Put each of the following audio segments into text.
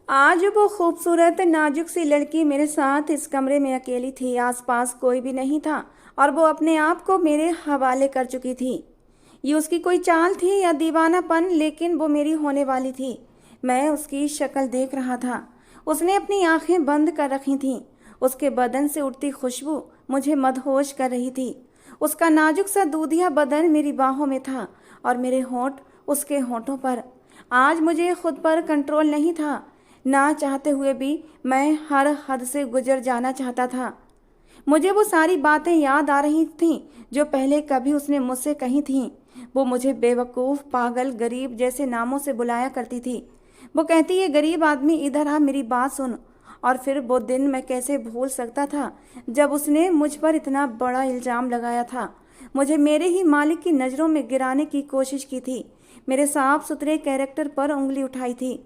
आज वो खूबसूरत नाजुक सी लड़की मेरे साथ इस कमरे में अकेली थी। आसपास कोई भी नहीं था और वो अपने आप को मेरे हवाले कर चुकी थी। ये उसकी कोई चाल थी या दीवानापन, लेकिन वो मेरी होने वाली थी। मैं उसकी शक्ल देख रहा था। उसने अपनी आंखें बंद कर रखी थीं। उसके बदन से उठती खुशबू मुझे मदहोश कर रही थी। उसका नाजुक सा दूधिया बदन मेरी बाहों में था और मेरे होंठ उसके होंठों पर। आज मुझे खुद पर कंट्रोल नहीं था। ना चाहते हुए भी मैं हर हद से गुजर जाना चाहता था। मुझे वो सारी बातें याद आ रही थीं जो पहले कभी उसने मुझसे कही थीं। वो मुझे बेवकूफ़, पागल, गरीब जैसे नामों से बुलाया करती थी। वो कहती है, गरीब आदमी इधर आ, मेरी बात सुन। और फिर वो दिन मैं कैसे भूल सकता था जब उसने मुझ पर इतना बड़ा इल्ज़ाम लगाया था। मुझे मेरे ही मालिक की नज़रों में गिराने की कोशिश की थी। मेरे साफ सुथरे कैरेक्टर पर उंगली उठाई थी।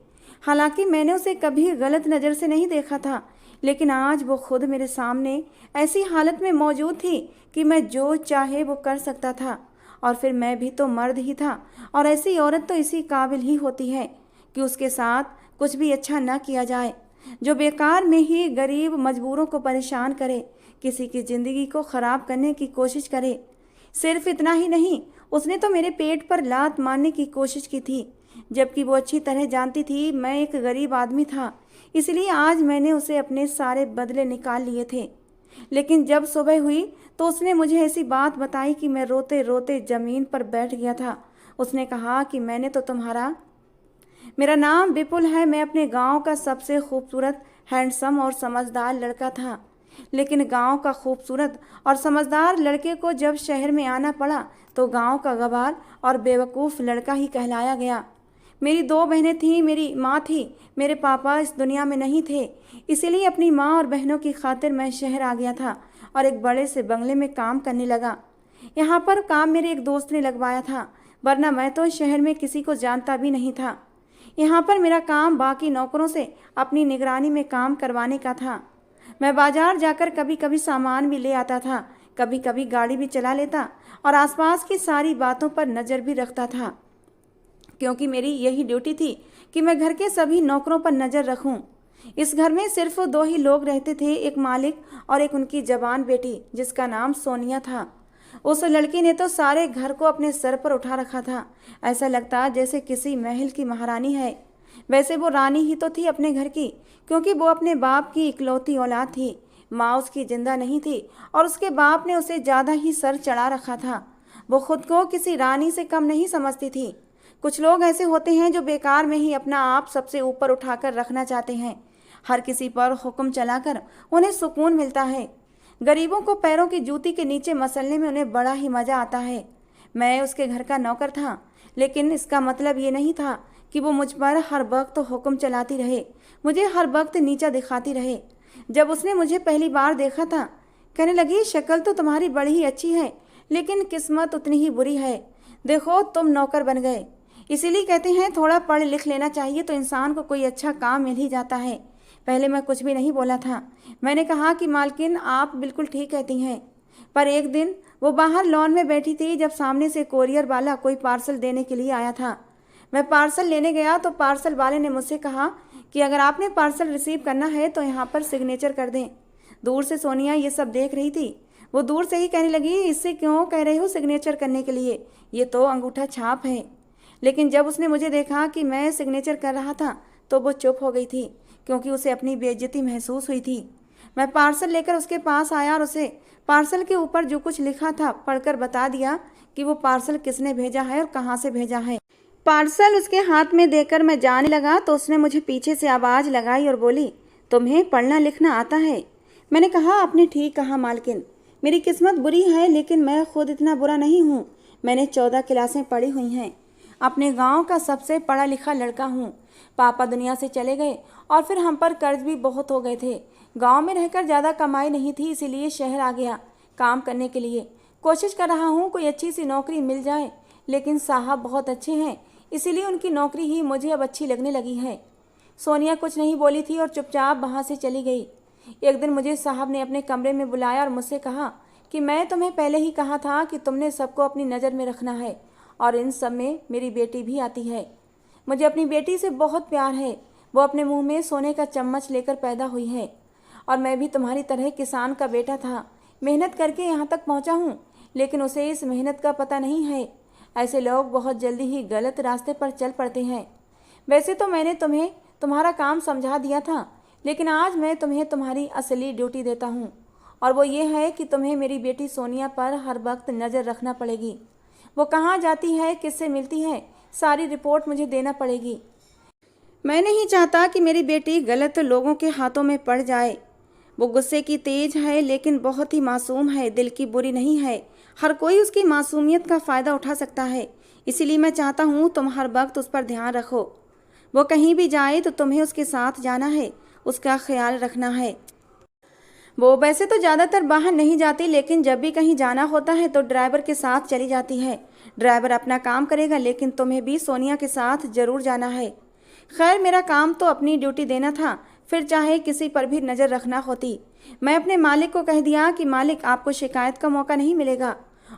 हालांकि मैंने उसे कभी गलत नज़र से नहीं देखा था, लेकिन आज वो खुद मेरे सामने ऐसी हालत में मौजूद थी कि मैं जो चाहे वो कर सकता था। और फिर मैं भी तो मर्द ही था, और ऐसी औरत तो इसी काबिल ही होती है कि उसके साथ कुछ भी अच्छा न किया जाए, जो बेकार में ही गरीब मजबूरों को परेशान करे, किसी की ज़िंदगी को ख़राब करने की कोशिश करे। सिर्फ इतना ही नहीं, उसने तो मेरे पेट पर लात मारने की कोशिश की थी, जबकि वो अच्छी तरह जानती थी मैं एक गरीब आदमी था। इसलिए आज मैंने उसे अपने सारे बदले निकाल लिए थे। लेकिन जब सुबह हुई तो उसने मुझे ऐसी बात बताई कि मैं रोते रोते ज़मीन पर बैठ गया था। उसने कहा कि मैंने तो मेरा नाम विपुल है, मैं अपने गांव का सबसे खूबसूरत, हैंडसम और समझदार लड़का था। लेकिन गांव का खूबसूरत और समझदार लड़के को जब शहर में आना पड़ा तो गांव का गवार और बेवकूफ़ लड़का ही कहलाया गया। मेरी दो बहनें थीं, मेरी माँ थी, मेरे पापा इस दुनिया में नहीं थे। इसीलिए अपनी माँ और बहनों की खातिर मैं शहर आ गया था और एक बड़े से बंगले में काम करने लगा। यहाँ पर काम मेरे एक दोस्त ने लगवाया था, वरना मैं तो शहर में किसी को जानता भी नहीं था। यहाँ पर मेरा काम बाकी नौकरों से अपनी निगरानी में काम करवाने का था। मैं बाजार जाकर कभी कभी सामान भी ले आता था, कभी कभी गाड़ी भी चला लेता और आसपास की सारी बातों पर नज़र भी रखता था, क्योंकि मेरी यही ड्यूटी थी कि मैं घर के सभी नौकरों पर नज़र रखूं। इस घर में सिर्फ दो ही लोग रहते थे, एक मालिक और एक उनकी जवान बेटी जिसका नाम सोनिया था। उस लड़की ने तो सारे घर को अपने सर पर उठा रखा था। ऐसा लगता जैसे किसी महल की महारानी है। वैसे वो रानी ही तो थी अपने घर की, क्योंकि वो अपने बाप की इकलौती औलाद थी। माँ उसकी जिंदा नहीं थी और उसके बाप ने उसे ज़्यादा ही सर चढ़ा रखा था। वो खुद को किसी रानी से कम नहीं समझती थी। कुछ लोग ऐसे होते हैं जो बेकार में ही अपना आप सबसे ऊपर उठाकर रखना चाहते हैं। हर किसी पर हुक्म चलाकर उन्हें सुकून मिलता है। गरीबों को पैरों की जूती के नीचे मसलने में उन्हें बड़ा ही मज़ा आता है। मैं उसके घर का नौकर था, लेकिन इसका मतलब ये नहीं था कि वो मुझ पर हर वक्त हुक्म चलाती रहे, मुझे हर वक्त नीचा दिखाती रहे। जब उसने मुझे पहली बार देखा था, कहने लगी, शक्ल तो तुम्हारी बड़ी ही अच्छी है, लेकिन किस्मत उतनी ही बुरी है। देखो, तुम नौकर बन गए। इसीलिए कहते हैं थोड़ा पढ़ लिख लेना चाहिए तो इंसान को कोई अच्छा काम मिल ही जाता है। पहले मैं कुछ भी नहीं बोला था। मैंने कहा कि मालकिन, आप बिल्कुल ठीक कहती हैं। पर एक दिन वो बाहर लॉन में बैठी थी जब सामने से कोरियर वाला कोई पार्सल देने के लिए आया था। मैं पार्सल लेने गया तो पार्सल वाले ने मुझसे कहा कि अगर आपने पार्सल रिसीव करना है तो यहाँ पर सिग्नेचर कर दें। दूर से सोनिया ये सब देख रही थी। वो दूर से ही कहने लगी, इससे क्यों कह रहे हो सिग्नेचर करने के लिए, ये तो अंगूठा छाप है। लेकिन जब उसने मुझे देखा कि मैं सिग्नेचर कर रहा था तो वो चुप हो गई थी, क्योंकि उसे अपनी बेइज्जती महसूस हुई थी। मैं पार्सल लेकर उसके पास आया और उसे पार्सल के ऊपर जो कुछ लिखा था पढ़कर बता दिया कि वो पार्सल किसने भेजा है और कहाँ से भेजा है। पार्सल उसके हाथ में देकर मैं जाने लगा तो उसने मुझे पीछे से आवाज़ लगाई और बोली, तुम्हें पढ़ना लिखना आता है? मैंने कहा, आपने ठीक कहा मालकिन, मेरी किस्मत बुरी है, लेकिन मैं खुद इतना बुरा नहीं हूँ। मैंने 14 क्लासें पढ़ी हुई हैं, अपने गांव का सबसे पढ़ा लिखा लड़का हूँ। पापा दुनिया से चले गए और फिर हम पर कर्ज भी बहुत हो गए थे। गांव में रहकर ज़्यादा कमाई नहीं थी, इसीलिए शहर आ गया काम करने के लिए। कोशिश कर रहा हूँ कोई अच्छी सी नौकरी मिल जाए, लेकिन साहब बहुत अच्छे हैं, इसीलिए उनकी नौकरी ही मुझे अब अच्छी लगने लगी है। सोनिया कुछ नहीं बोली थी और चुपचाप वहाँ से चली गई। एक दिन मुझे साहब ने अपने कमरे में बुलाया और मुझसे कहा कि मैं तुम्हें पहले ही कहा था कि तुमने सबको अपनी नज़र में रखना है, और इन सब में मेरी बेटी भी आती है। मुझे अपनी बेटी से बहुत प्यार है, वो अपने मुंह में सोने का चम्मच लेकर पैदा हुई है और मैं भी तुम्हारी तरह किसान का बेटा था, मेहनत करके यहाँ तक पहुँचा हूँ, लेकिन उसे इस मेहनत का पता नहीं है। ऐसे लोग बहुत जल्दी ही गलत रास्ते पर चल पड़ते हैं। वैसे तो मैंने तुम्हें तुम्हारा काम समझा दिया था, लेकिन आज मैं तुम्हें तुम्हारी असली ड्यूटी देता हूँ, और वो ये है कि तुम्हें मेरी बेटी सोनिया पर हर वक्त नज़र रखना पड़ेगी। वो कहाँ जाती है, किससे मिलती है, सारी रिपोर्ट मुझे देना पड़ेगी। मैं नहीं चाहता कि मेरी बेटी गलत लोगों के हाथों में पड़ जाए। वो गुस्से की तेज है, लेकिन बहुत ही मासूम है, दिल की बुरी नहीं है। हर कोई उसकी मासूमियत का फ़ायदा उठा सकता है, इसीलिए मैं चाहता हूँ तुम हर वक्त उस पर ध्यान रखो। वो कहीं भी जाए तो तुम्हें उसके साथ जाना है, उसका ख्याल रखना है। वो वैसे तो ज़्यादातर बाहर नहीं जाती, लेकिन जब भी कहीं जाना होता है तो ड्राइवर के साथ चली जाती है। ड्राइवर अपना काम करेगा, लेकिन तुम्हें भी सोनिया के साथ ज़रूर जाना है। खैर, मेरा काम तो अपनी ड्यूटी देना था, फिर चाहे किसी पर भी नज़र रखना होती। मैं अपने मालिक को कह दिया कि मालिक, आपको शिकायत का मौका नहीं मिलेगा।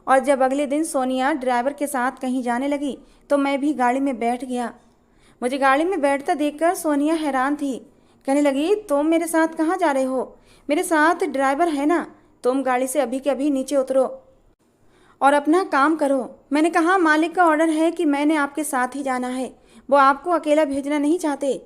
और जब अगले दिन सोनिया ड्राइवर के साथ कहीं जाने लगी तो मैं भी गाड़ी में बैठ गया। मुझे गाड़ी में बैठता देखकर सोनिया हैरान थी। कहने लगी, तुम मेरे साथ कहाँ जा रहे हो? मेरे साथ ड्राइवर है ना, तुम गाड़ी से अभी के अभी नीचे उतरो और अपना काम करो। मैंने कहा, मालिक का ऑर्डर है कि मैंने आपके साथ ही जाना है, वो आपको अकेला भेजना नहीं चाहते।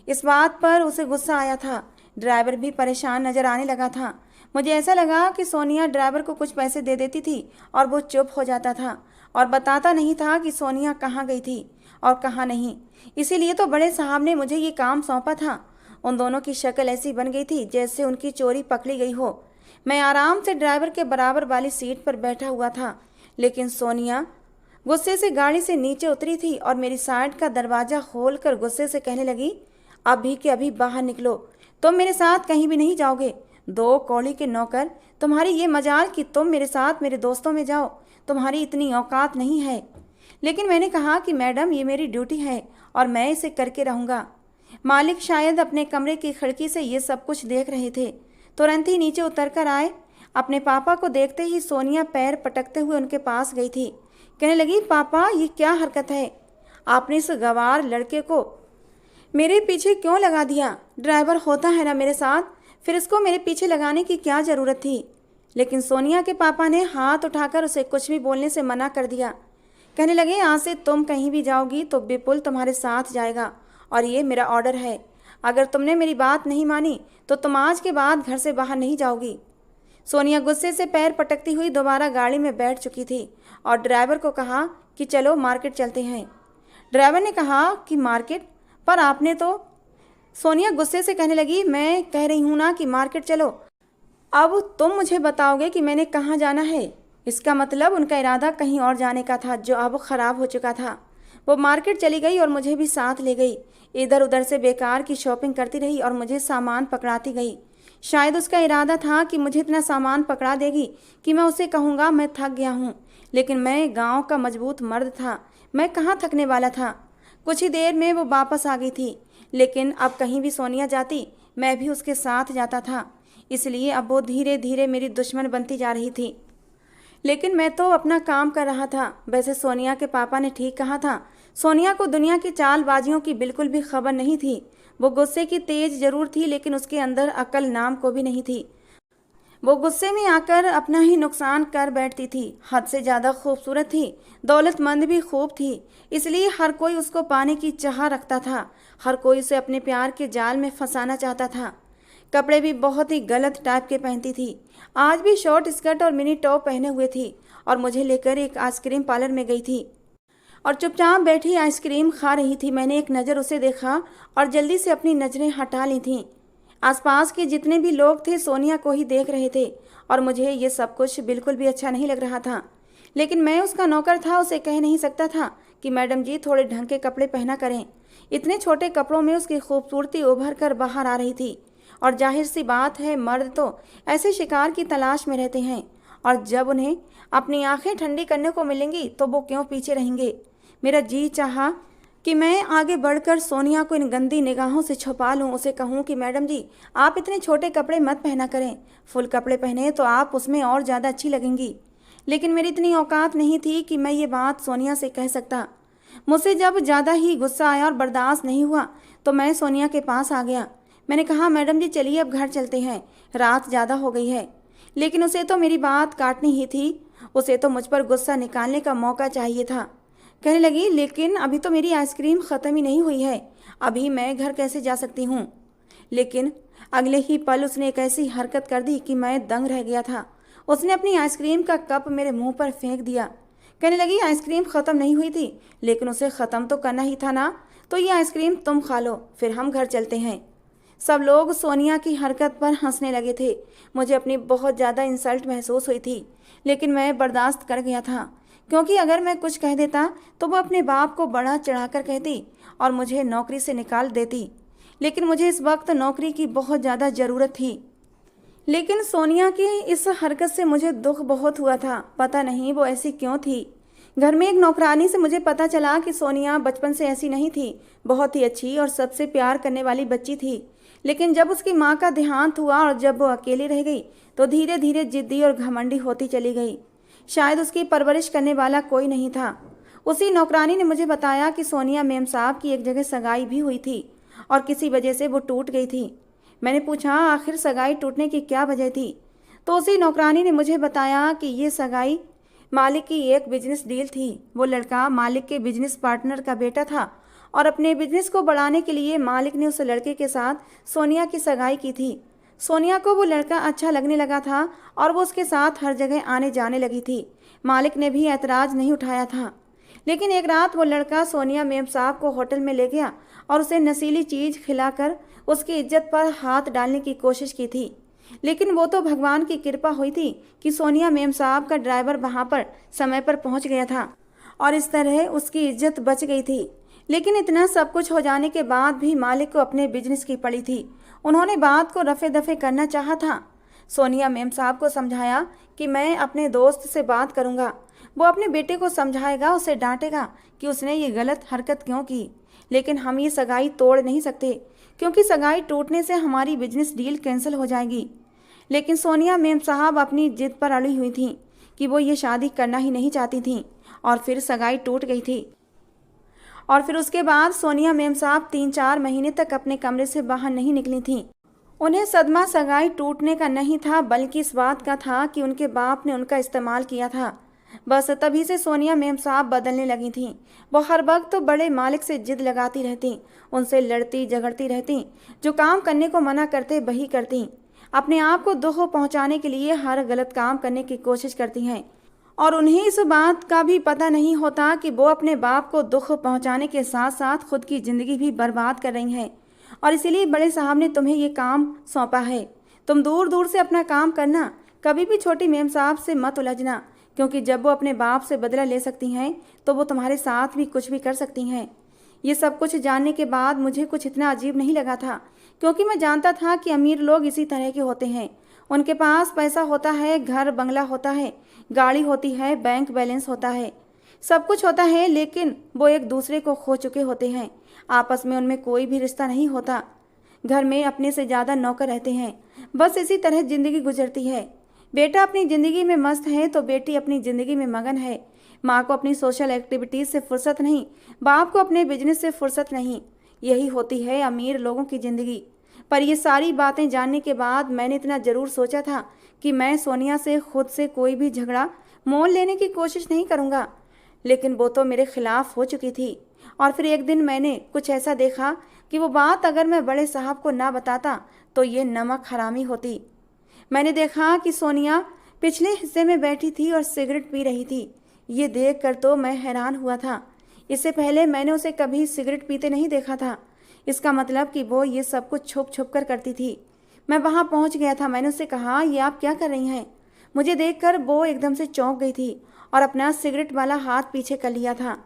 इस बात पर उसे गुस्सा आया था। ड्राइवर भी परेशान नजर आने लगा था। मुझे ऐसा लगा कि सोनिया ड्राइवर को कुछ पैसे दे देती थी और वो चुप हो जाता था और बताता नहीं था कि सोनिया कहाँ गई थी और कहाँ नहीं। इसीलिए तो बड़े साहब ने मुझे ये काम सौंपा था। उन दोनों की शक्ल ऐसी बन गई थी जैसे उनकी चोरी पकड़ी गई हो। मैं आराम से ड्राइवर के बराबर वाली सीट पर बैठा हुआ था, लेकिन सोनिया गुस्से से गाड़ी से नीचे उतरी थी और मेरी साइड का दरवाज़ा खोलकर गुस्से से कहने लगी, अभी के अभी बाहर निकलो, तुम मेरे साथ कहीं भी नहीं जाओगे। दो कौड़ी के नौकर, तुम्हारी ये मजाल कि तुम मेरे साथ मेरे दोस्तों में जाओ, तुम्हारी इतनी औकात नहीं है। लेकिन मैंने कहा कि मैडम, ये मेरी ड्यूटी है और मैं इसे करके रहूँगा। मालिक शायद अपने कमरे की खिड़की से ये सब कुछ देख रहे थे। तुरंत ही नीचे उतर कर आए। अपने पापा को देखते ही सोनिया पैर पटकते हुए उनके पास गई थी। कहने लगी, पापा, ये क्या हरकत है? आपने इस गंवार लड़के को मेरे पीछे क्यों लगा दिया? ड्राइवर होता है ना मेरे साथ, फिर इसको मेरे पीछे लगाने की क्या ज़रूरत थी? लेकिन सोनिया के पापा ने हाथ उठाकर उसे कुछ भी बोलने से मना कर दिया। कहने लगे, आज से तुम कहीं भी जाओगी तो विपुल तुम्हारे साथ जाएगा और ये मेरा ऑर्डर है। अगर तुमने मेरी बात नहीं मानी तो तुम आज के बाद घर से बाहर नहीं जाओगी। सोनिया गुस्से से पैर पटकती हुई दोबारा गाड़ी में बैठ चुकी थी और ड्राइवर को कहा कि चलो मार्केट चलते हैं। ड्राइवर ने कहा कि मार्केट? पर आपने तो। सोनिया गुस्से से कहने लगी, मैं कह रही हूँ ना कि मार्केट चलो। अब तुम मुझे बताओगे कि मैंने कहाँ जाना है? इसका मतलब उनका इरादा कहीं और जाने का था, जो अब ख़राब हो चुका था। वो मार्केट चली गई और मुझे भी साथ ले गई। इधर उधर से बेकार की शॉपिंग करती रही और मुझे सामान पकड़ाती गई। शायद उसका इरादा था कि मुझे इतना सामान पकड़ा देगी कि मैं उसे कहूँगा मैं थक गया हूँ, लेकिन मैं गांव का मजबूत मर्द था, मैं कहाँ थकने वाला था। कुछ ही देर में वो वापस आ गई थी, लेकिन अब कहीं भी सोनिया जाती मैं भी उसके साथ जाता था, इसलिए अब वो धीरे धीरे मेरी दुश्मन बनती जा रही थी। लेकिन मैं तो अपना काम कर रहा था। वैसे सोनिया के पापा ने ठीक कहा था, सोनिया को दुनिया की चालबाजियों की बिल्कुल भी खबर नहीं थी। वो गुस्से की तेज जरूर थी, लेकिन उसके अंदर अकल नाम को भी नहीं थी। वो गुस्से में आकर अपना ही नुकसान कर बैठती थी। हद से ज़्यादा खूबसूरत थी, दौलतमंद भी खूब थी, इसलिए हर कोई उसको पाने की चाह रखता था। हर कोई उसे अपने प्यार के जाल में फंसाना चाहता था। कपड़े भी बहुत ही गलत टाइप के पहनती थी। आज भी शॉर्ट स्कर्ट और मिनी टॉप पहने हुए थी और मुझे लेकर एक आइसक्रीम पार्लर में गई थी और चुपचाप बैठी आइसक्रीम खा रही थी। मैंने एक नज़र उसे देखा और जल्दी से अपनी नज़रें हटा ली थीं। आसपास के जितने भी लोग थे सोनिया को ही देख रहे थे और मुझे ये सब कुछ बिल्कुल भी अच्छा नहीं लग रहा था। लेकिन मैं उसका नौकर था, उसे कह नहीं सकता था कि मैडम जी थोड़े ढंग के कपड़े पहना करें। इतने छोटे कपड़ों में उसकी खूबसूरती उभर कर बाहर आ रही थी और जाहिर सी बात है, मर्द तो ऐसे शिकार की तलाश में रहते हैं और जब उन्हें अपनी आंखें ठंडी करने को मिलेंगी तो वो क्यों पीछे रहेंगे। मेरा जी चाहा कि मैं आगे बढ़कर सोनिया को इन गंदी निगाहों से छुपा लूं, उसे कहूं कि मैडम जी आप इतने छोटे कपड़े मत पहना करें, फुल कपड़े पहने तो आप उसमें और ज़्यादा अच्छी लगेंगी। लेकिन मेरी इतनी औकात नहीं थी कि मैं ये बात सोनिया से कह सकता। मुझसे जब ज़्यादा ही गुस्सा आया और बर्दाश्त नहीं हुआ तो मैं सोनिया के पास आ गया। मैंने कहा, मैडम जी चलिए अब घर चलते हैं, रात ज़्यादा हो गई है। लेकिन उसे तो मेरी बात काटनी ही थी, उसे तो मुझ पर गुस्सा निकालने का मौका चाहिए था। कहने लगी, लेकिन अभी तो मेरी आइसक्रीम ख़त्म ही नहीं हुई है, अभी मैं घर कैसे जा सकती हूँ। लेकिन अगले ही पल उसने एक ऐसी हरकत कर दी कि मैं दंग रह गया था। उसने अपनी आइसक्रीम का कप मेरे मुंह पर फेंक दिया। कहने लगी, आइसक्रीम ख़त्म नहीं हुई थी, लेकिन उसे ख़त्म तो करना ही था ना, तो ये आइसक्रीम तुम खा लो, फिर हम घर चलते हैं। सब लोग सोनिया की हरकत पर हंसने लगे थे। मुझे अपनी बहुत ज़्यादा इंसल्ट महसूस हुई थी, लेकिन मैं बर्दाश्त कर गया था, क्योंकि अगर मैं कुछ कह देता तो वो अपने बाप को बढ़ा चढ़ाकर कहती और मुझे नौकरी से निकाल देती। लेकिन मुझे इस वक्त नौकरी की बहुत ज़्यादा ज़रूरत थी। लेकिन सोनिया की इस हरकत से मुझे दुख बहुत हुआ था, पता नहीं वो ऐसी क्यों थी। घर में एक नौकरानी से मुझे पता चला कि सोनिया बचपन से ऐसी नहीं थी, बहुत ही अच्छी और सबसे प्यार करने वाली बच्ची थी। लेकिन जब उसकी माँ का देहांत हुआ और जब वो अकेली रह गई तो धीरे धीरे जिद्दी और घमंडी होती चली गई। शायद उसकी परवरिश करने वाला कोई नहीं था। उसी नौकरानी ने मुझे बताया कि सोनिया मेम साहब की एक जगह सगाई भी हुई थी और किसी वजह से वो टूट गई थी। मैंने पूछा, आखिर सगाई टूटने की क्या वजह थी? तो उसी नौकरानी ने मुझे बताया कि ये सगाई मालिक की एक बिजनेस डील थी। वो लड़का मालिक के बिजनेस पार्टनर का बेटा था और अपने बिजनेस को बढ़ाने के लिए मालिक ने उस लड़के के साथ सोनिया की सगाई की थी। सोनिया को वो लड़का अच्छा लगने लगा था और वो उसके साथ हर जगह आने जाने लगी थी। मालिक ने भी ऐतराज़ नहीं उठाया था। लेकिन एक रात वो लड़का सोनिया मेम साहब को होटल में ले गया और उसे नशीली चीज़ खिलाकर उसकी इज्जत पर हाथ डालने की कोशिश की थी। लेकिन वो तो भगवान की कृपा हुई थी कि सोनिया मेम साहब का ड्राइवर वहाँ पर समय पर पहुँच गया था और इस तरह उसकी इज्जत बच गई थी। लेकिन इतना सब कुछ हो जाने के बाद भी मालिक को अपने बिजनेस की पड़ी थी। उन्होंने बात को रफे दफे करना चाहा था। सोनिया मेम साहब को समझाया कि मैं अपने दोस्त से बात करूँगा, वो अपने बेटे को समझाएगा, उसे डांटेगा कि उसने ये गलत हरकत क्यों की। लेकिन हम ये सगाई तोड़ नहीं सकते, क्योंकि सगाई टूटने से हमारी बिजनेस डील कैंसिल हो जाएगी। लेकिन सोनिया मेम साहब अपनी जिद पर अड़ी हुई थी कि वो ये शादी करना ही नहीं चाहती थी और फिर सगाई टूट गई थी। और फिर उसके बाद सोनिया मेम साहब 3-4 महीने तक अपने कमरे से बाहर नहीं निकली थीं। उन्हें सदमा सगाई टूटने का नहीं था, बल्कि इस बात का था कि उनके बाप ने उनका इस्तेमाल किया था। बस तभी से सोनिया मेम साहब बदलने लगी थीं। वो हर वक्त तो बड़े मालिक से जिद लगाती रहती, उनसे लड़ती झगड़ती रहती, जो काम करने को मना करते वही करती। अपने आप को दुख पहुंचाने के लिए हर गलत काम करने की कोशिश करती हैं और उन्हें इस बात का भी पता नहीं होता कि वो अपने बाप को दुख पहुंचाने के साथ साथ खुद की ज़िंदगी भी बर्बाद कर रही हैं। और इसीलिए बड़े साहब ने तुम्हें ये काम सौंपा है। तुम दूर दूर से अपना काम करना, कभी भी छोटी मेम साहब से मत उलझना, क्योंकि जब वो अपने बाप से बदला ले सकती हैं तो वो तुम्हारे साथ भी कुछ भी कर सकती हैं। ये सब कुछ जानने के बाद मुझे कुछ इतना अजीब नहीं लगा था, क्योंकि मैं जानता था कि अमीर लोग इसी तरह के होते हैं। उनके पास पैसा होता है, घर बंगला होता है, गाड़ी होती है, बैंक बैलेंस होता है, सब कुछ होता है, लेकिन वो एक दूसरे को खो चुके होते हैं। आपस में उनमें कोई भी रिश्ता नहीं होता। घर में अपने से ज़्यादा नौकर रहते हैं। बस इसी तरह ज़िंदगी गुजरती है। बेटा अपनी ज़िंदगी में मस्त है तो बेटी अपनी ज़िंदगी में मगन है। माँ को अपनी सोशल एक्टिविटीज़ से फुर्सत नहीं, बाप को अपने बिजनेस से फुर्सत नहीं। यही होती है अमीर लोगों की ज़िंदगी। पर ये सारी बातें जानने के बाद मैंने इतना ज़रूर सोचा था कि मैं सोनिया से खुद से कोई भी झगड़ा मोल लेने की कोशिश नहीं करूँगा। लेकिन वो तो मेरे खिलाफ हो चुकी थी। और फिर एक दिन मैंने कुछ ऐसा देखा कि वो बात अगर मैं बड़े साहब को ना बताता तो ये नमक हरामी होती। मैंने देखा कि सोनिया पिछले हिस्से में बैठी थी और सिगरेट पी रही थी। ये देख कर तो मैं हैरान हुआ था। इससे पहले मैंने उसे कभी सिगरेट पीते नहीं देखा था। इसका मतलब कि वो ये सब कुछ छुप छुप कर करती थी। मैं वहाँ पहुँच गया था। मैंने उससे कहा, ये आप क्या कर रही हैं? मुझे देखकर वो एकदम से चौंक गई थी और अपना सिगरेट वाला हाथ पीछे कर लिया था।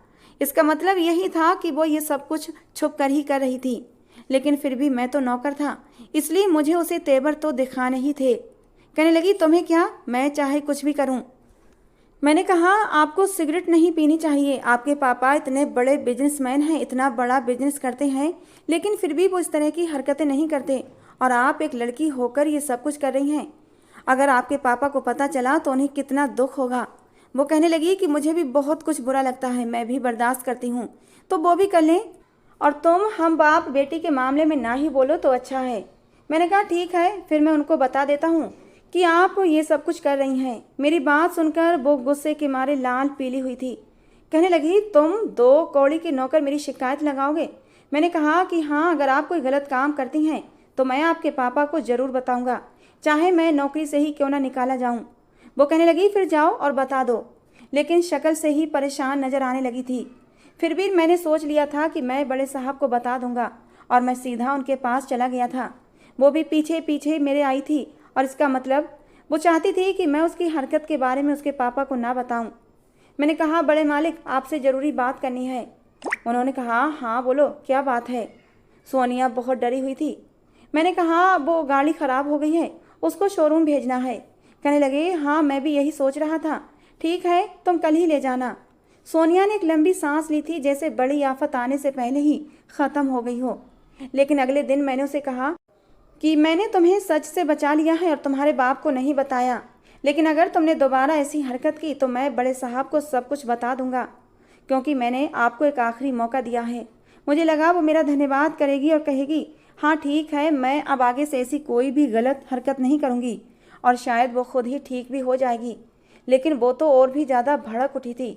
इसका मतलब यही था कि वो ये सब कुछ छुप कर ही कर रही थी। लेकिन फिर भी मैं तो नौकर था, इसलिए मुझे उसे तेवर तो दिखाने ही थे। कहने लगी, तुम्हें क्या, मैं चाहे कुछ भी करूं। मैंने कहा, आपको सिगरेट नहीं पीनी चाहिए। आपके पापा इतने बड़े बिजनेसमैन हैं, इतना बड़ा बिजनेस करते हैं, लेकिन फिर भी वो इस तरह की हरकतें नहीं करते और आप एक लड़की होकर ये सब कुछ कर रही हैं। अगर आपके पापा को पता चला तो उन्हें कितना दुख होगा। वो कहने लगी कि मुझे भी बहुत कुछ बुरा लगता है, मैं भी बर्दाश्त करती हूँ, तो वो भी कर लें। और तुम हम बाप बेटी के मामले में ना ही बोलो तो अच्छा है। मैंने कहा ठीक है, फिर मैं उनको बता देता हूँ कि आप ये सब कुछ कर रही हैं। मेरी बात सुनकर वो गुस्से के मारे लाल पीली हुई थी। कहने लगी तुम 2 कौड़ी के नौकर मेरी शिकायत लगाओगे? मैंने कहा कि हाँ, अगर आप कोई गलत काम करती हैं तो मैं आपके पापा को ज़रूर बताऊंगा, चाहे मैं नौकरी से ही क्यों ना निकाला जाऊं। वो कहने लगी फिर जाओ और बता दो, लेकिन शक्ल से ही परेशान नजर आने लगी थी। फिर भी मैंने सोच लिया था कि मैं बड़े साहब को बता दूंगा और मैं सीधा उनके पास चला गया था। वो भी पीछे पीछे मेरे आई थी और इसका मतलब वो चाहती थी कि मैं उसकी हरकत के बारे में उसके पापा को ना बताऊं। मैंने कहा बड़े मालिक, आपसे ज़रूरी बात करनी है। उन्होंने कहा हाँ बोलो, क्या बात है? सोनिया बहुत डरी हुई थी। मैंने कहा वो गाड़ी ख़राब हो गई है, उसको शोरूम भेजना है। कहने लगे हाँ, मैं भी यही सोच रहा था। ठीक है, तुम कल ही ले जाना। सोनिया ने एक लंबी सांस ली थी, जैसे बड़ी आफत आने से पहले ही ख़त्म हो गई हो। लेकिन अगले दिन मैंने उसे कहा कि मैंने तुम्हें सच से बचा लिया है और तुम्हारे बाप को नहीं बताया, लेकिन अगर तुमने दोबारा ऐसी हरकत की तो मैं बड़े साहब को सब कुछ बता दूंगा, क्योंकि मैंने आपको एक आखिरी मौका दिया है। मुझे लगा वो मेरा धन्यवाद करेगी और कहेगी हाँ ठीक है, मैं अब आगे से ऐसी कोई भी गलत हरकत नहीं करूँगी, और शायद वो खुद ही ठीक भी हो जाएगी। लेकिन वो तो और भी ज़्यादा भड़क उठी थी।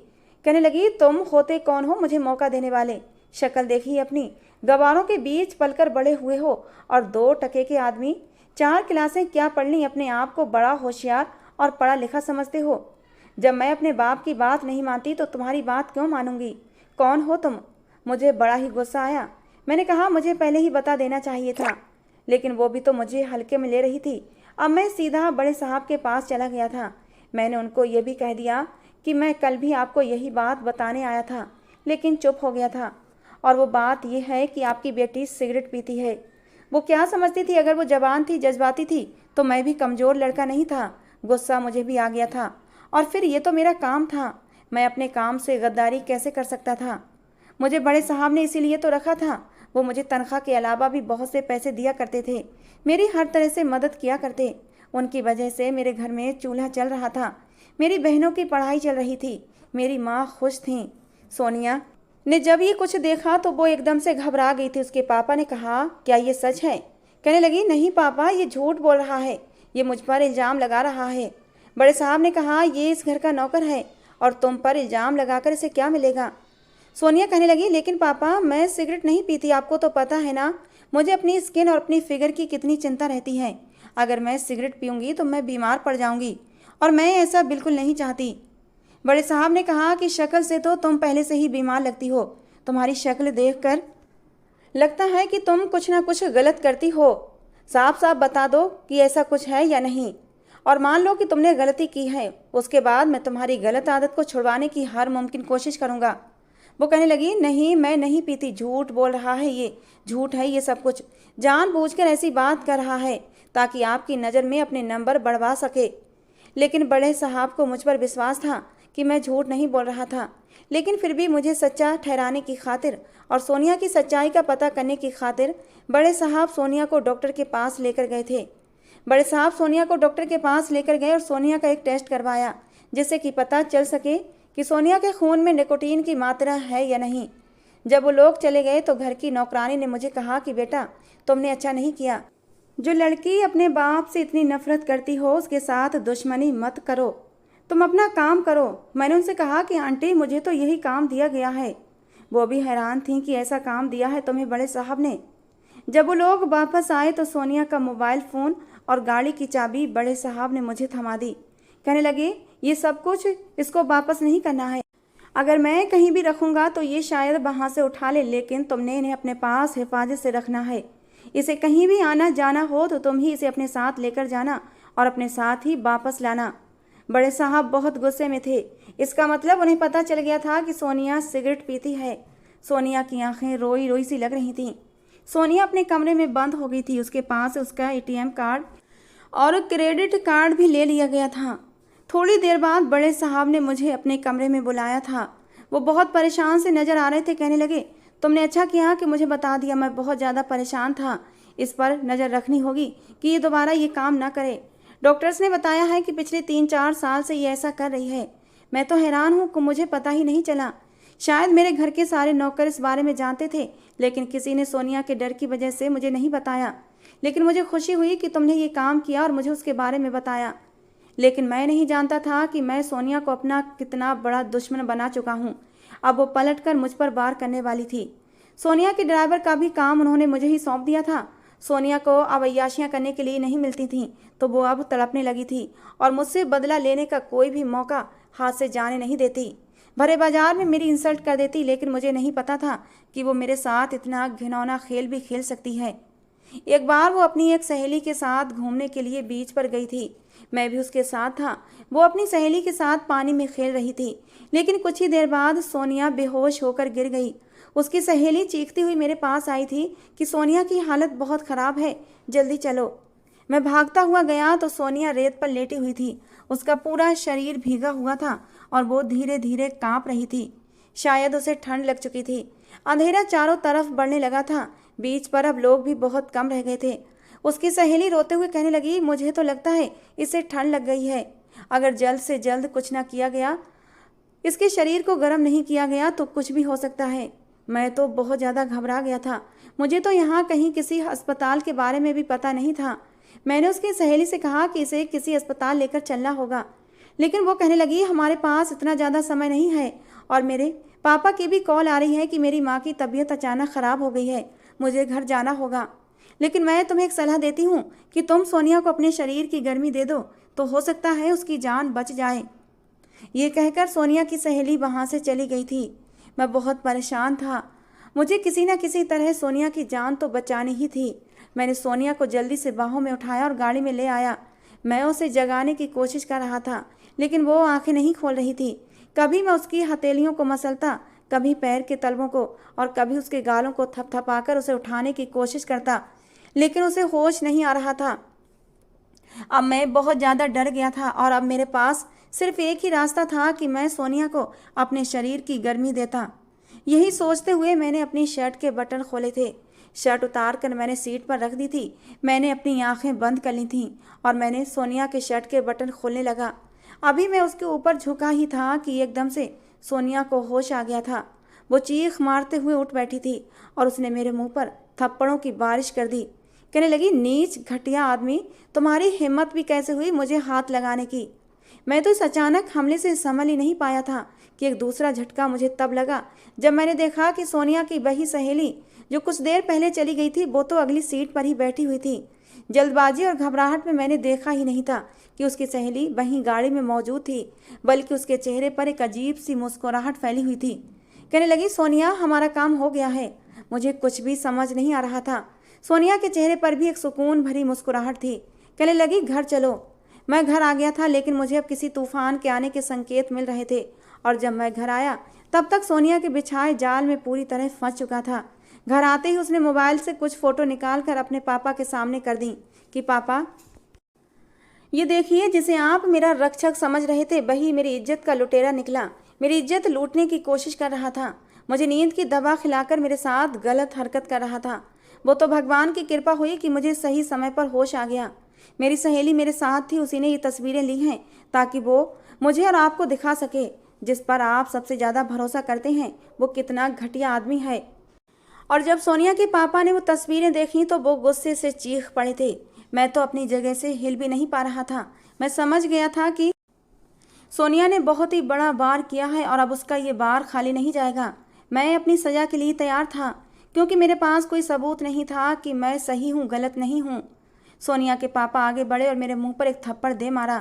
कहने लगी तुम होते कौन हो मुझे मौका देने वाले? शक्ल देखी अपनी, गवारों के बीच पलकर बड़े हुए हो और 2 टके के आदमी। 4 क्लासें क्या पढ़ ली, अपने आप को बड़ा होशियार और पढ़ा लिखा समझते हो। जब मैं अपने बाप की बात नहीं मानती तो तुम्हारी बात क्यों मानूंगी? कौन हो तुम? मुझे बड़ा ही गुस्सा आया। मैंने कहा मुझे पहले ही बता देना चाहिए था, लेकिन वो भी तो मुझे हल्के में ले रही थी। अब मैं सीधा बड़े साहब के पास चला गया था। मैंने उनको ये भी कह दिया कि मैं कल भी आपको यही बात बताने आया था, लेकिन चुप हो गया था। और वो बात यह है कि आपकी बेटी सिगरेट पीती है। वो क्या समझती थी, अगर वो जवान थी, जज्बाती थी, तो मैं भी कमज़ोर लड़का नहीं था। गुस्सा मुझे भी आ गया था। और फिर ये तो मेरा काम था, मैं अपने काम से गद्दारी कैसे कर सकता था? मुझे बड़े साहब ने इसीलिए तो रखा था। वो मुझे तनख्वाह के अलावा भी बहुत से पैसे दिया करते थे, मेरी हर तरह से मदद किया करते। उनकी वजह से मेरे घर में चूल्हा चल रहा था, मेरी बहनों की पढ़ाई चल रही थी, मेरी माँ खुश थी। सोनिया ने जब ये कुछ देखा तो वो एकदम से घबरा गई थी। उसके पापा ने कहा क्या ये सच है? कहने लगी नहीं पापा, ये झूठ बोल रहा है, ये मुझ पर इल्ज़ाम लगा रहा है। बड़े साहब ने कहा ये इस घर का नौकर है और तुम पर इल्ज़ाम लगाकर इसे क्या मिलेगा? सोनिया कहने लगी लेकिन पापा, मैं सिगरेट नहीं पीती, आपको तो पता है ना मुझे अपनी स्किन और अपनी फिगर की कितनी चिंता रहती है। अगर मैं सिगरेट पीऊँगी तो मैं बीमार पड़ जाऊँगी, और मैं ऐसा बिल्कुल नहीं चाहती। बड़े साहब ने कहा कि शक्ल से तो तुम पहले से ही बीमार लगती हो, तुम्हारी शक्ल देखकर लगता है कि तुम कुछ ना कुछ गलत करती हो। साफ साफ बता दो कि ऐसा कुछ है या नहीं, और मान लो कि तुमने गलती की है, उसके बाद मैं तुम्हारी गलत आदत को छुड़वाने की हर मुमकिन कोशिश करूँगा। वो कहने लगी नहीं, मैं नहीं पीती, झूठ बोल रहा है, ये झूठ है, ये सब कुछ जानबूझकर ऐसी बात कर रहा है ताकि आपकी नज़र में अपने नंबर बढ़वा सके। लेकिन बड़े साहब को मुझ पर विश्वास था कि मैं झूठ नहीं बोल रहा था, लेकिन फिर भी मुझे सच्चा ठहराने की खातिर और सोनिया की सच्चाई का पता करने की खातिर बड़े साहब सोनिया को डॉक्टर के पास लेकर गए थे। बड़े साहब सोनिया को डॉक्टर के पास लेकर गए और सोनिया का एक टेस्ट करवाया, जिससे कि पता चल सके कि सोनिया के खून में निकोटीन की मात्रा है या नहीं। जब वो लोग चले गए तो घर की नौकरानी ने मुझे कहा कि बेटा, तुमने अच्छा नहीं किया। जो लड़की अपने बाप से इतनी नफरत करती हो उसके साथ दुश्मनी मत करो, तुम अपना काम करो। मैंने उनसे कहा कि आंटी, मुझे तो यही काम दिया गया है। वो भी हैरान थी कि ऐसा काम दिया है तुम्हें बड़े साहब ने। जब वो लोग वापस आए तो सोनिया का मोबाइल फ़ोन और गाड़ी की चाबी बड़े साहब ने मुझे थमा दी। कहने लगे ये सब कुछ इसको वापस नहीं करना है, अगर मैं कहीं भी रखूँगा तो ये शायद वहाँ से उठा ले, लेकिन तुमने इन्हें अपने पास हिफाजत से रखना है। इसे कहीं भी आना जाना हो तो तुम ही इसे अपने साथ लेकर जाना और अपने साथ ही वापस लाना। बड़े साहब बहुत गुस्से में थे। इसका मतलब उन्हें पता चल गया था कि सोनिया सिगरेट पीती है। सोनिया की आंखें रोई रोई सी लग रही थीं। सोनिया अपने कमरे में बंद हो गई थी। उसके पास उसका एटीएम कार्ड और क्रेडिट कार्ड भी ले लिया गया था। थोड़ी देर बाद बड़े साहब ने मुझे अपने कमरे में बुलाया था। वो बहुत परेशान से नज़र आ रहे थे। कहने लगे तुमने अच्छा किया कि मुझे बता दिया, मैं बहुत ज़्यादा परेशान था। इस पर नज़र रखनी होगी कि ये दोबारा ये काम ना करे। डॉक्टर्स ने बताया है कि पिछले 3-4 साल से ये ऐसा कर रही है। मैं तो हैरान हूँ कि मुझे पता ही नहीं चला। शायद मेरे घर के सारे नौकर इस बारे में जानते थे, लेकिन किसी ने सोनिया के डर की वजह से मुझे नहीं बताया। लेकिन मुझे खुशी हुई कि तुमने ये काम किया और मुझे उसके बारे में बताया। लेकिन मैं नहीं जानता था कि मैं सोनिया को अपना कितना बड़ा दुश्मन बना चुका हूँ। अब वो पलटकर मुझ पर वार करने वाली थी। सोनिया के ड्राइवर का भी काम उन्होंने मुझे ही सौंप दिया था। सोनिया को अब अय्याशियाँ करने के लिए नहीं मिलती थीं, तो वो अब तड़पने लगी थी और मुझसे बदला लेने का कोई भी मौका हाथ से जाने नहीं देती। भरे बाजार में मेरी इंसल्ट कर देती, लेकिन मुझे नहीं पता था कि वो मेरे साथ इतना घिनौना खेल भी खेल सकती है। एक बार वो अपनी एक सहेली के साथ घूमने के लिए बीच पर गई थी। मैं भी उसके साथ था। वो अपनी सहेली के साथ पानी में खेल रही थी, लेकिन कुछ ही देर बाद सोनिया बेहोश होकर गिर गई। उसकी सहेली चीखती हुई मेरे पास आई थी कि सोनिया की हालत बहुत ख़राब है, जल्दी चलो। मैं भागता हुआ गया तो सोनिया रेत पर लेटी हुई थी। उसका पूरा शरीर भीगा हुआ था और वो धीरे धीरे कांप रही थी। शायद उसे ठंड लग चुकी थी। अंधेरा चारों तरफ बढ़ने लगा था। बीच पर अब लोग भी बहुत कम रह गए थे। उसकी सहेली रोते हुए कहने लगी, मुझे तो लगता है इसे ठंड लग गई है। अगर जल्द से जल्द कुछ ना किया गया, इसके शरीर को गर्म नहीं किया गया तो कुछ भी हो सकता है। मैं तो बहुत ज़्यादा घबरा गया था। मुझे तो यहाँ कहीं किसी अस्पताल के बारे में भी पता नहीं था। मैंने उसकी सहेली से कहा कि इसे किसी अस्पताल लेकर चलना होगा, लेकिन वो कहने लगी, हमारे पास इतना ज़्यादा समय नहीं है और मेरे पापा की भी कॉल आ रही है कि मेरी माँ की तबीयत अचानक ख़राब हो गई है, मुझे घर जाना होगा। लेकिन मैं तुम्हें एक सलाह देती हूँ कि तुम सोनिया को अपने शरीर की गर्मी दे दो, तो हो सकता है उसकी जान बच जाए। ये कहकर सोनिया की सहेली वहाँ से चली गई थी। मैं बहुत परेशान था। मुझे किसी न किसी तरह सोनिया की जान तो बचानी ही थी। मैंने सोनिया को जल्दी से बाहों में उठाया और गाड़ी में ले आया। मैं उसे जगाने की कोशिश कर रहा था, लेकिन वो आंखें नहीं खोल रही थी। कभी मैं उसकी हथेलियों को मसलता, कभी पैर के तलवों को और कभी उसके गालों को थपथपाकर उसे उठाने की कोशिश करता, लेकिन उसे होश नहीं आ रहा था। अब मैं बहुत ज़्यादा डर गया था और अब मेरे पास सिर्फ एक ही रास्ता था कि मैं सोनिया को अपने शरीर की गर्मी देता। यही सोचते हुए मैंने अपनी शर्ट के बटन खोले थे। शर्ट उतार कर मैंने सीट पर रख दी थी। मैंने अपनी आंखें बंद कर ली थीं और मैंने सोनिया के शर्ट के बटन खोलने लगा। अभी मैं उसके ऊपर झुका ही था कि एकदम से सोनिया को होश आ गया था। वो चीख मारते हुए उठ बैठी थी और उसने मेरे मुंह पर थप्पड़ों की बारिश कर दी। कहने लगी, नीच घटिया आदमी, तुम्हारी हिम्मत भी कैसे हुई मुझे हाथ लगाने की। मैं तो इस अचानक हमले से संभल ही नहीं पाया था कि एक दूसरा झटका मुझे तब लगा जब मैंने देखा कि सोनिया की वही सहेली जो कुछ देर पहले चली गई थी, वो तो अगली सीट पर ही बैठी हुई थी। जल्दबाजी और घबराहट में मैंने देखा ही नहीं था कि उसकी सहेली वहीं गाड़ी में मौजूद थी, बल्कि उसके चेहरे पर एक अजीब सी मुस्कुराहट फैली हुई थी। कहने लगी, सोनिया, हमारा काम हो गया है। मुझे कुछ भी समझ नहीं आ रहा था। सोनिया के चेहरे पर भी एक सुकून भरी मुस्कुराहट थी। कहने लगी, घर चलो। मैं घर आ गया था, लेकिन मुझे अब किसी तूफान के आने के संकेत मिल रहे थे और जब मैं घर आया तब तक सोनिया के बिछाए जाल में पूरी तरह फंस चुका था। घर आते ही उसने मोबाइल से कुछ फ़ोटो निकाल कर अपने पापा के सामने कर दी कि पापा, ये देखिए, जिसे आप मेरा रक्षक समझ रहे थे वही मेरी इज्जत का लुटेरा निकला। मेरी इज्जत लूटने की कोशिश कर रहा था। मुझे नींद की दवा खिलाकर मेरे साथ गलत हरकत कर रहा था। वो तो भगवान की कृपा हुई कि मुझे सही समय पर होश आ गया। मेरी सहेली मेरे साथ थी, उसी ने ये तस्वीरें ली हैं ताकि वो मुझे और आपको दिखा सके जिस पर आप सबसे ज़्यादा भरोसा करते हैं वो कितना घटिया आदमी है। और जब सोनिया के पापा ने वो तस्वीरें देखी तो वो गुस्से से चीख पड़े थे। मैं तो अपनी जगह से हिल भी नहीं पा रहा था। मैं समझ गया था कि सोनिया ने बहुत ही बड़ा वार किया है और अब उसका ये वार खाली नहीं जाएगा। मैं अपनी सज़ा के लिए तैयार था, क्योंकि मेरे पास कोई सबूत नहीं था कि मैं सही हूँ गलत नहीं हूँ। सोनिया के पापा आगे बढ़े और मेरे मुंह पर एक थप्पड़ दे मारा।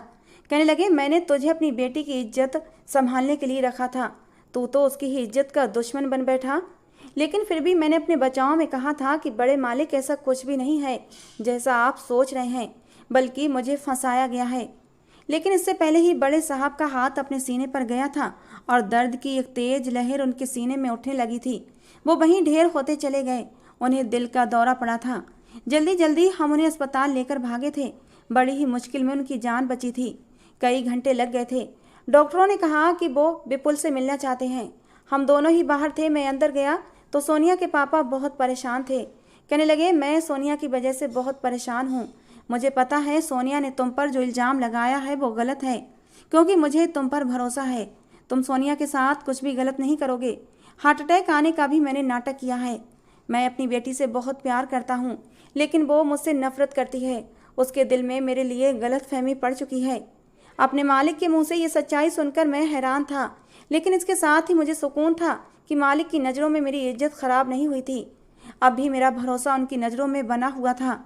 कहने लगे, मैंने तुझे अपनी बेटी की इज्जत संभालने के लिए रखा था, तू तो उसकी ही इज्जत का दुश्मन बन बैठा। लेकिन फिर भी मैंने अपने बचाव में कहा था कि बड़े मालिक, ऐसा कुछ भी नहीं है जैसा आप सोच रहे हैं, बल्कि मुझे फंसाया गया है। लेकिन इससे पहले ही बड़े साहब का हाथ अपने सीने पर गया था और दर्द की एक तेज लहर उनके सीने में उठने लगी थी। वो वहीं ढेर होते चले गए। उन्हें दिल का दौरा पड़ा था। जल्दी जल्दी हम उन्हें अस्पताल लेकर भागे थे। बड़ी ही मुश्किल में उनकी जान बची थी। कई घंटे लग गए थे। डॉक्टरों ने कहा कि वो विपुल से मिलना चाहते हैं। हम दोनों ही बाहर थे। मैं अंदर गया तो सोनिया के पापा बहुत परेशान थे। कहने लगे, मैं सोनिया की वजह से बहुत परेशान हूँ। मुझे पता है सोनिया ने तुम पर जो इल्ज़ाम लगाया है वो गलत है, क्योंकि मुझे तुम पर भरोसा है। तुम सोनिया के साथ कुछ भी गलत नहीं करोगे। हार्ट अटैक आने का भी मैंने नाटक किया है। मैं अपनी बेटी से बहुत प्यार करता हूँ, लेकिन वो मुझसे नफरत करती है। उसके दिल में मेरे लिए गलतफहमी पड़ चुकी है। अपने मालिक के मुंह से ये सच्चाई सुनकर मैं हैरान था, लेकिन इसके साथ ही मुझे सुकून था कि मालिक की नज़रों में मेरी इज्जत खराब नहीं हुई थी। अब भी मेरा भरोसा उनकी नज़रों में बना हुआ था।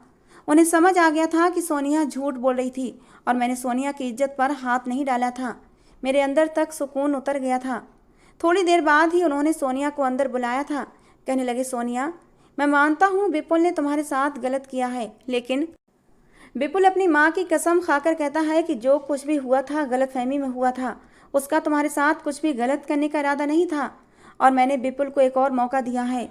उन्हें समझ आ गया था कि सोनिया झूठ बोल रही थी और मैंने सोनिया की इज्जत पर हाथ नहीं डाला था। मेरे अंदर तक सुकून उतर गया था। थोड़ी देर बाद ही उन्होंने सोनिया को अंदर बुलाया था। कहने लगे, सोनिया, मैं मानता हूँ विपुल ने तुम्हारे साथ गलत किया है, लेकिन विपुल अपनी माँ की कसम खाकर कहता है कि जो कुछ भी हुआ था गलतफहमी में हुआ था। उसका तुम्हारे साथ कुछ भी गलत करने का इरादा नहीं था और मैंने विपुल को एक और मौका दिया है।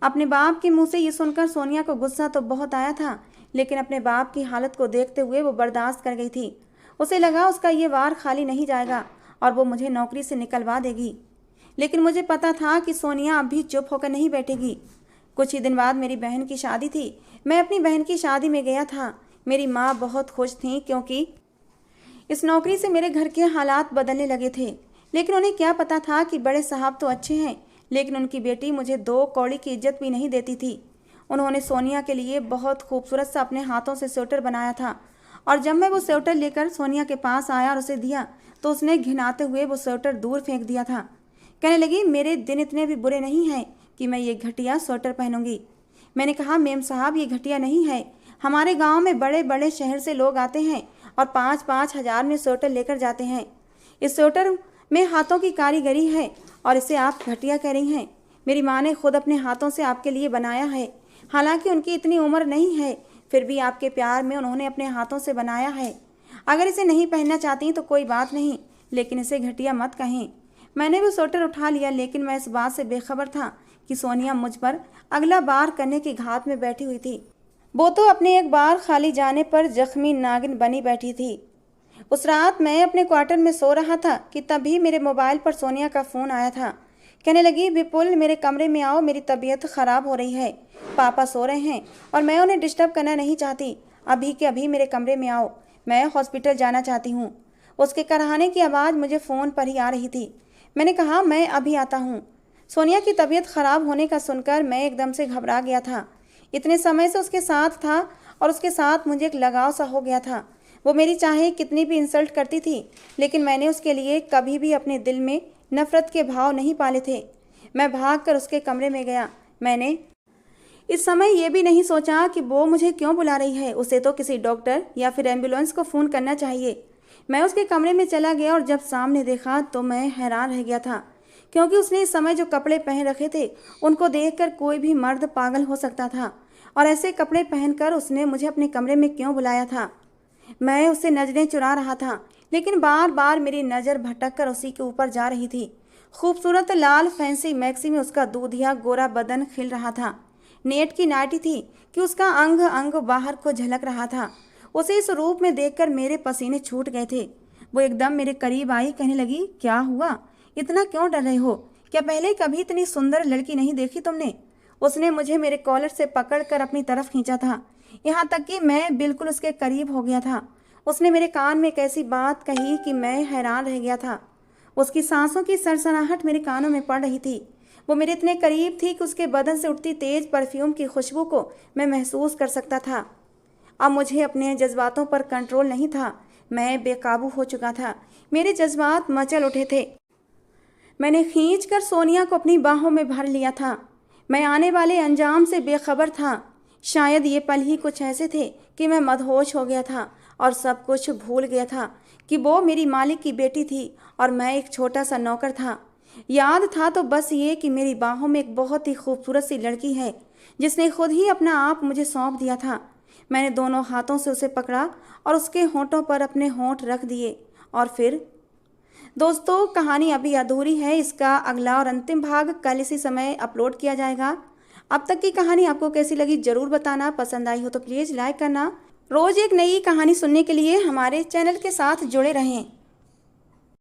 अपने बाप के मुंह से ये सुनकर सोनिया को गुस्सा तो बहुत आया था, लेकिन अपने बाप की हालत को देखते हुए वो बर्दाश्त कर गई थी। उसे लगा उसका ये वार खाली नहीं जाएगा और वो मुझे नौकरी से निकलवा देगी। लेकिन मुझे पता था कि सोनिया अब भी चुप होकर नहीं बैठेगी। कुछ ही दिन बाद मेरी बहन की शादी थी। मैं अपनी बहन की शादी में गया था। मेरी माँ बहुत खुश थी क्योंकि इस नौकरी से मेरे घर के हालात बदलने लगे थे। लेकिन उन्हें क्या पता था कि बड़े साहब तो अच्छे हैं, लेकिन उनकी बेटी मुझे 2 कौड़ी की इज्जत भी नहीं देती थी। उन्होंने सोनिया के लिए बहुत खूबसूरत सा अपने हाथों से स्वेटर बनाया था और जब मैं वो स्वेटर लेकर सोनिया के पास आया और उसे दिया तो उसने घिनाते हुए वो स्वेटर दूर फेंक दिया था। कहने लगी, मेरे दिन इतने भी बुरे नहीं हैं कि मैं ये घटिया स्वेटर पहनूंगी। मैंने कहा, मेम साहब, ये घटिया नहीं है। हमारे गांव में बड़े बड़े शहर से लोग आते हैं और 5-5 हज़ार में स्वेटर लेकर जाते हैं। इस स्वेटर में हाथों की कारीगरी है और इसे आप घटिया कह रही हैं। मेरी माँ ने खुद अपने हाथों से आपके लिए बनाया है। हालांकि उनकी इतनी उम्र नहीं है, फिर भी आपके प्यार में उन्होंने अपने हाथों से बनाया है। अगर इसे नहीं पहनना चाहती तो कोई बात नहीं, लेकिन इसे घटिया मत कहें। मैंने वो स्वेटर उठा लिया, लेकिन मैं इस बात से बेखबर था कि सोनिया मुझ पर अगला बार करने की घात में बैठी हुई थी। वो तो अपने एक बार खाली जाने पर जख्मी नागिन बनी बैठी थी। उस रात मैं अपने क्वार्टर में सो रहा था कि तभी मेरे मोबाइल पर सोनिया का फ़ोन आया था। कहने लगी, विपुल, मेरे कमरे में आओ, मेरी तबीयत ख़राब हो रही है। पापा सो रहे हैं और मैं उन्हें डिस्टर्ब करना नहीं चाहती। अभी के अभी मेरे कमरे में आओ, मैं हॉस्पिटल जाना चाहती हूँ। उसके कराहने की आवाज़ मुझे फ़ोन पर ही आ रही थी। मैंने कहा, मैं अभी आता हूँ। सोनिया की तबीयत ख़राब होने का सुनकर मैं एकदम से घबरा गया था। इतने समय से उसके साथ था और उसके साथ मुझे एक लगाव सा हो गया था। वो मेरी चाहे कितनी भी इंसल्ट करती थी, लेकिन मैंने उसके लिए कभी भी अपने दिल में नफ़रत के भाव नहीं पाले थे। मैं भागकर उसके कमरे में गया। मैंने इस समय ये भी नहीं सोचा कि वो मुझे क्यों बुला रही है। उसे तो किसी डॉक्टर या फिर एम्बुलेंस को फ़ोन करना चाहिए। मैं उसके कमरे में चला गया और जब सामने देखा तो मैं हैरान रह गया था, क्योंकि उसने इस समय जो कपड़े पहन रखे थे उनको देखकर कोई भी मर्द पागल हो सकता था। और ऐसे कपड़े पहनकर उसने मुझे अपने कमरे में क्यों बुलाया था? मैं उससे नज़रें चुरा रहा था, लेकिन बार बार मेरी नज़र भटक कर उसी के ऊपर जा रही थी। खूबसूरत लाल फैंसी मैक्सी में उसका दूधिया गोरा बदन खिल रहा था। नेट की नाटी थी कि उसका अंग अंग बाहर को झलक रहा था। उसे इस रूप में देखकर मेरे पसीने छूट गए थे। वो एकदम मेरे करीब आई। कहने लगी, क्या हुआ? इतना क्यों डर रहे हो? क्या पहले कभी इतनी सुंदर लड़की नहीं देखी तुमने? उसने मुझे मेरे कॉलर से पकड़कर अपनी तरफ खींचा था, यहाँ तक कि मैं बिल्कुल उसके करीब हो गया था। उसने मेरे कान में एक ऐसी बात कही कि मैं हैरान रह गया था। उसकी सांसों की सरसराहट मेरे कानों में पड़ रही थी। वो मेरे इतने करीब थी कि उसके बदन से उठती तेज परफ्यूम की खुशबू को मैं महसूस कर सकता था। अब मुझे अपने जज्बातों पर कंट्रोल नहीं था। मैं बेकाबू हो चुका था। मेरे जज्बात मचल उठे थे। मैंने खींचकर सोनिया को अपनी बाहों में भर लिया था। मैं आने वाले अंजाम से बेखबर था। शायद ये पल ही कुछ ऐसे थे कि मैं मदहोश हो गया था और सब कुछ भूल गया था कि वो मेरी मालिक की बेटी थी और मैं एक छोटा सा नौकर था। याद था तो बस ये कि मेरी बाहों में एक बहुत ही खूबसूरत सी लड़की है जिसने खुद ही अपना आप मुझे सौंप दिया था। मैंने दोनों हाथों से उसे पकड़ा और उसके होंठों पर अपने होंठ रख दिए। और फिर दोस्तों, कहानी अभी अधूरी है। इसका अगला और अंतिम भाग कल इसी समय अपलोड किया जाएगा। अब तक की कहानी आपको कैसी लगी ज़रूर बताना। पसंद आई हो तो प्लीज़ लाइक करना। रोज़ एक नई कहानी सुनने के लिए हमारे चैनल के साथ जुड़े रहें।